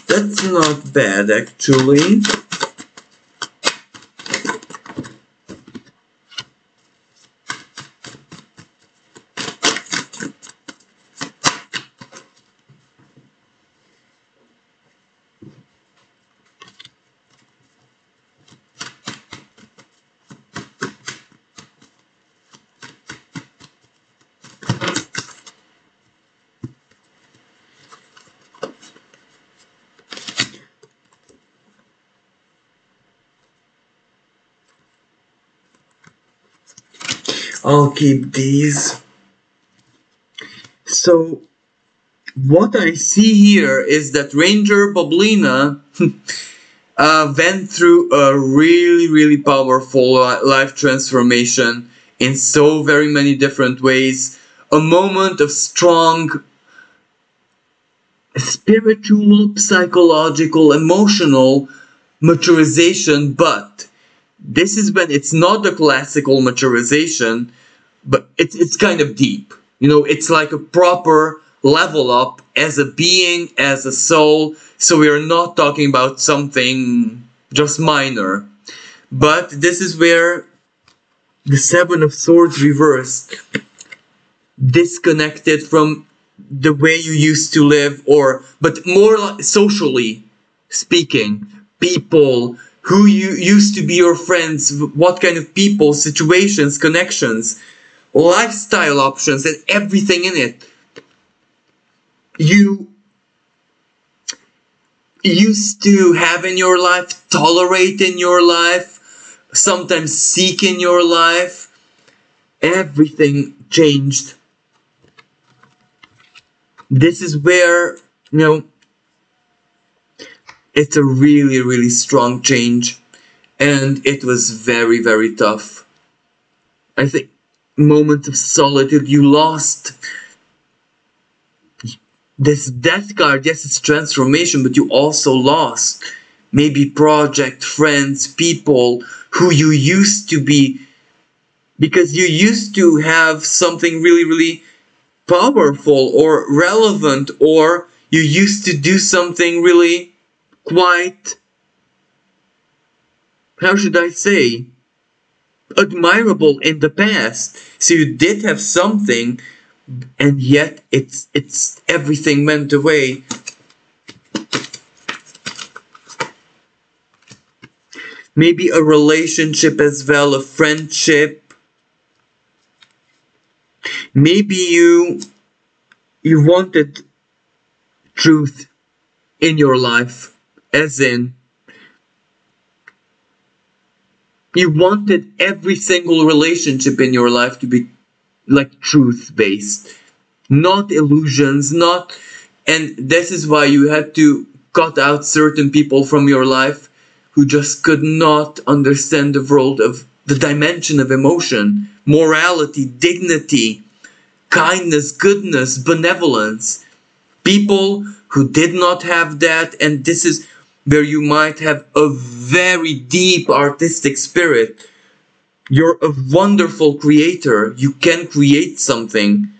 That's not bad actually. I'll keep these. So, what I see here is that Ranger Bublina went through a really powerful life transformation in so very many different ways. A moment of strong spiritual, psychological, emotional maturization, but this is when it's not the classical maturization, but it's kind of deep. You know, it's like a proper level up as a being, as a soul. So we are not talking about something just minor. But this is where the Seven of Swords reversed, disconnected from the way you used to live, but more like socially speaking, people who you used to be your friends, what kind of people, situations, connections, lifestyle options, and everything in it. You used to have in your life, tolerate in your life, sometimes seek in your life. Everything changed. This is where, it's a really, really strong change. And it was very, very tough. I think moments of solitude, you lost this death card. Yes, it's transformation, but you also lost maybe project, friends, people who you used to be, because you used to have something really, really powerful or relevant, or you used to do something really quite, how should I say, admirable in the past. So you did have something, and yet it's everything went away. Maybe a relationship as well, a friendship. Maybe you wanted truth in your life, as in you wanted every single relationship in your life to be like truth based, not illusions, not, and this is why you had to cut out certain people from your life who just could not understand the world of the dimension of emotion, morality, dignity, kindness, goodness, benevolence. People who did not have that, and this is where you might have a very deep artistic spirit. You're a wonderful creator. You can create something,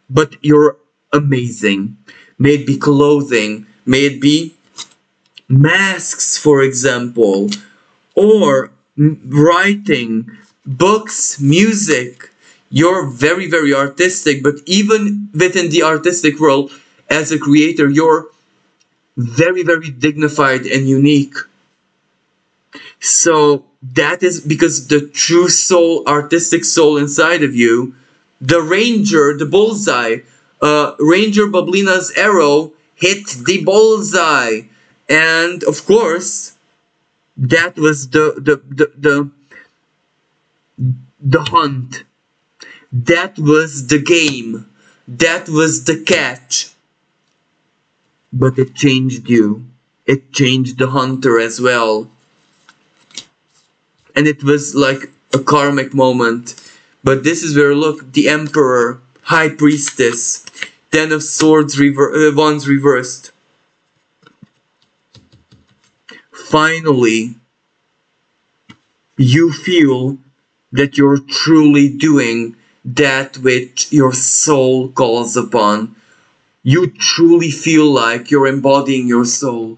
but you're amazing. May it be clothing, may it be masks, for example, or writing, books, music. You're very, very artistic, but even within the artistic world, as a creator, you're very, very dignified and unique. So that is because the true soul, artistic soul inside of you, the ranger, the bullseye, Ranger Bublina's arrow hit the bullseye. And of course, that was the hunt. That was the game. That was the catch. But it changed you. It changed the hunter as well. And it was like a karmic moment. But this is where, look, the Emperor, High Priestess, Ten of Swords wands reversed. Finally, you feel that you're truly doing that which your soul calls upon. You truly feel like you're embodying your soul.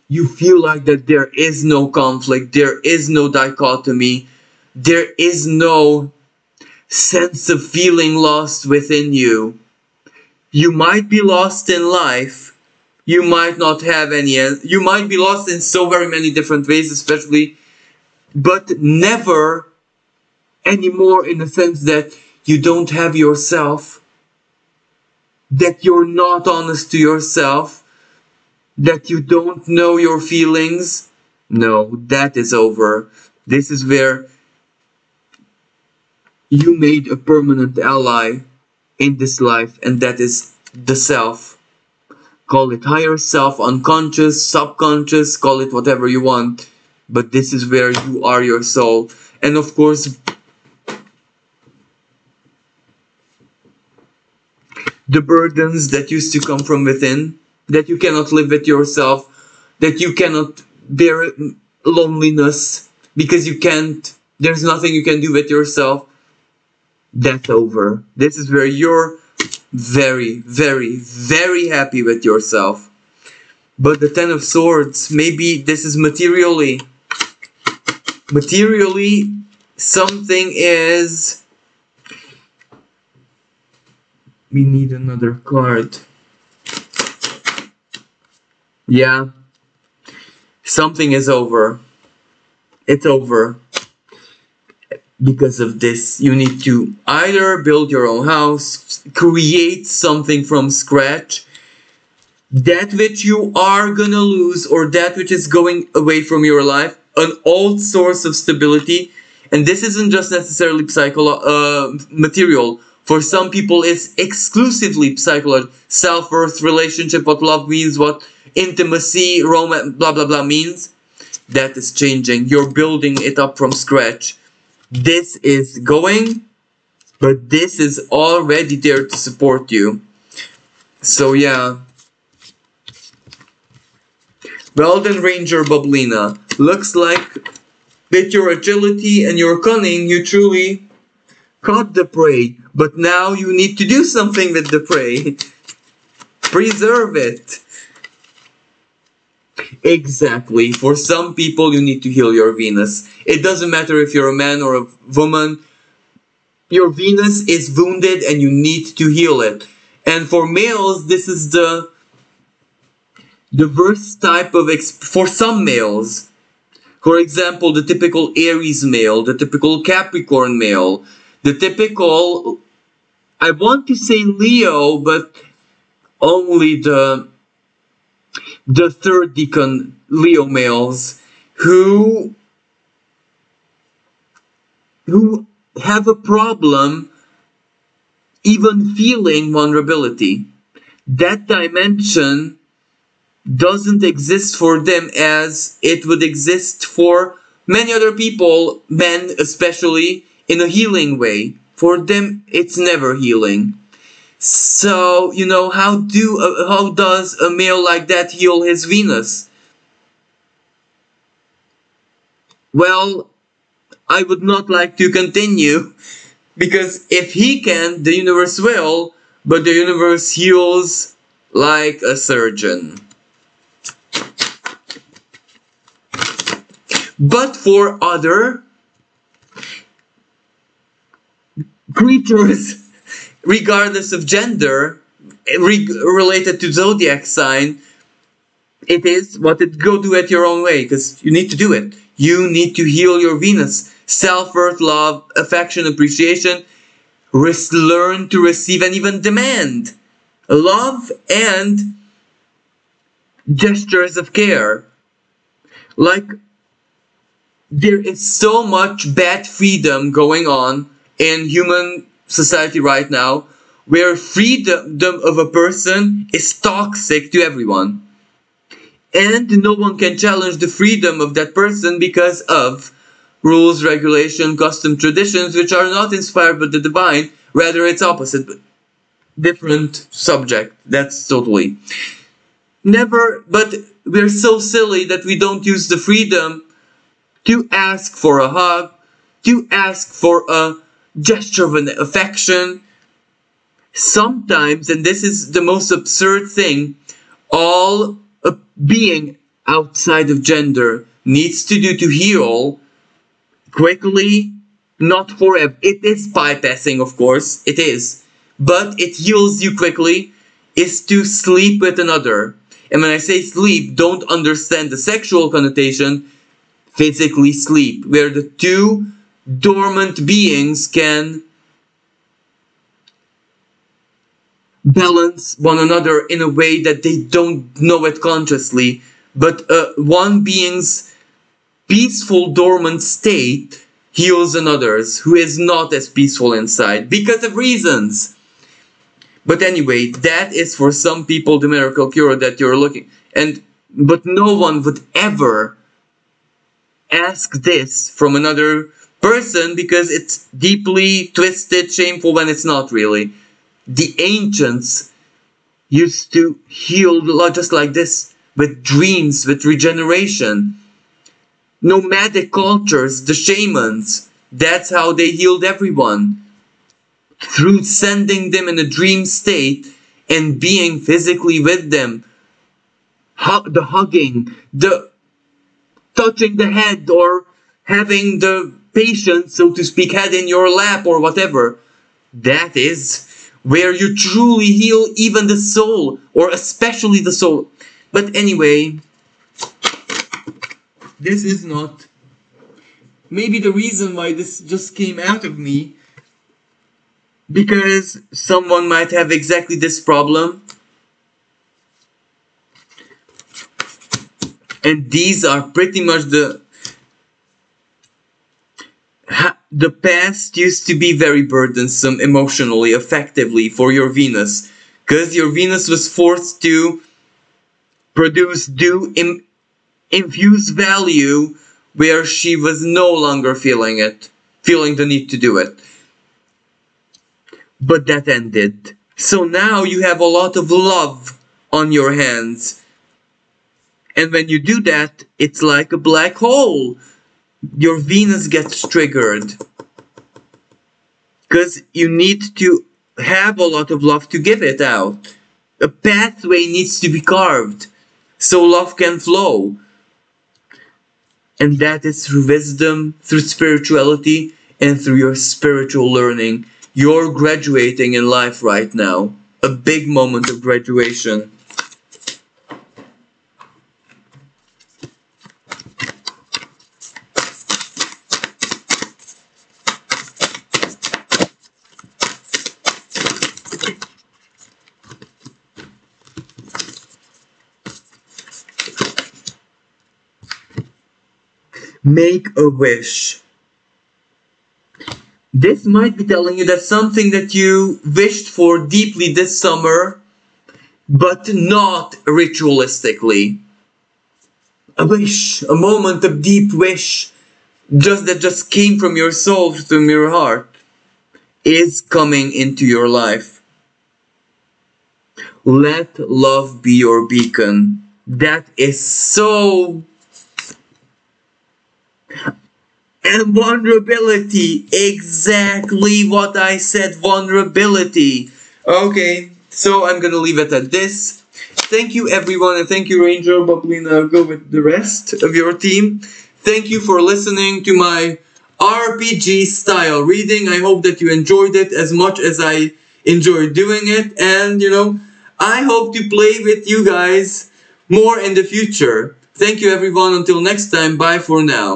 You feel like that there is no conflict, there is no dichotomy, there is no sense of feeling lost within you. You might be lost in life, you might not have any, you might be lost in so very many different ways, especially, but never anymore in the sense that you don't have yourself, that you're not honest to yourself, that you don't know your feelings. No, that is over. This is where you made a permanent ally in this life, and that is the self. Call it higher self, unconscious, subconscious, call it whatever you want. But this is where you are your soul. And of course, the burdens that used to come from within, that you cannot live with yourself, that you cannot bear loneliness because you can't, there's nothing you can do with yourself, that's over. This is where you're very, very, very happy with yourself. But the Ten of Swords, maybe this is materially. Materially, something is... We need another card. Yeah. Something is over. It's over. Because of this, you need to either build your own house, create something from scratch. That which you are gonna lose, or that which is going away from your life, an old source of stability. And this isn't just necessarily material. For some people, it's exclusively psychological. Self-worth, relationship, what love means, what intimacy, romance, blah, blah, blah means. That is changing. You're building it up from scratch. This is going, but this is already there to support you. So yeah. Well then, Ranger Bublina. Looks like with your agility and your cunning, you truly caught the prey. But now you need to do something with the prey. Preserve it. Exactly. For some people, you need to heal your Venus. It doesn't matter if you're a man or a woman. Your Venus is wounded and you need to heal it. And for males, this is the worst type of... for some males. For example, the typical Aries male, the typical Capricorn male, the typical... I want to say Leo, but only the third decan Leo males who have a problem even feeling vulnerability. That dimension doesn't exist for them as it would exist for many other people, men especially, in a healing way. For them, it's never healing. So, you know, how does a male like that heal his Venus? Well, I would not like to continue, because if he can, the universe will, but the universe heals like a surgeon. But for other creatures, regardless of gender, related to zodiac sign, it is what it go do it your own way, because you need to do it. You need to heal your Venus. Self-worth, love, affection, appreciation. Learn to receive and even demand love and gestures of care. Like, there is so much bad freedom going on in human society right now, where freedom of a person is toxic to everyone. And no one can challenge the freedom of that person because of rules, regulation, custom, traditions, which are not inspired by the divine. Rather, it's opposite, but different subject. That's totally. Never, but we're so silly that we don't use the freedom to ask for a hug, to ask for a gesture of an affection. Sometimes, and this is the most absurd thing, all a being outside of gender needs to do to heal quickly, not forever. It is bypassing, of course, it is, but it heals you quickly, is to sleep with another. And when I say sleep, don't understand the sexual connotation. Physically sleep, where the two dormant beings can balance one another in a way that they don't know it consciously, but one being's peaceful dormant state heals another's who is not as peaceful inside because of reasons. But anyway, that is for some people the miracle cure that you're looking, but no one would ever ask this from another person because it's deeply twisted, shameful when it's not really. The ancients used to heal just like this, with dreams, with regeneration. Nomadic cultures, the shamans, that's how they healed everyone. Through sending them in a dream state and being physically with them. The hugging, the touching the head, or having the patient, so to speak, head in your lap or whatever. That is where you truly heal even the soul, or especially the soul. But anyway, this is not maybe the reason why this just came out of me, because someone might have exactly this problem. And these are pretty much the past used to be very burdensome emotionally, effectively for your Venus, because your Venus was forced to produce infuse value where she was no longer feeling the need to do it. But that ended. So now you have a lot of love on your hands. And when you do that, it's like a black hole. Your Venus gets triggered. Because you need to have a lot of love to give it out. A pathway needs to be carved so love can flow. And that is through wisdom, through spirituality, and through your spiritual learning. You're graduating in life right now. A big moment of graduation. Make a wish. This might be telling you that something that you wished for deeply this summer, but not ritualistically. A wish, a moment of deep wish, that just came from your soul, from your heart, is coming into your life. Let love be your beacon. That is so... And vulnerability, exactly what I said, vulnerability. Okay, so I'm gonna leave it at this. Thank you everyone, and thank you Ranger, Bubbly. Now go with the rest of your team. Thank you for listening to my RPG style reading. I hope that you enjoyed it as much as I enjoyed doing it. And I hope to play with you guys more in the future. Thank you everyone, until next time, bye for now.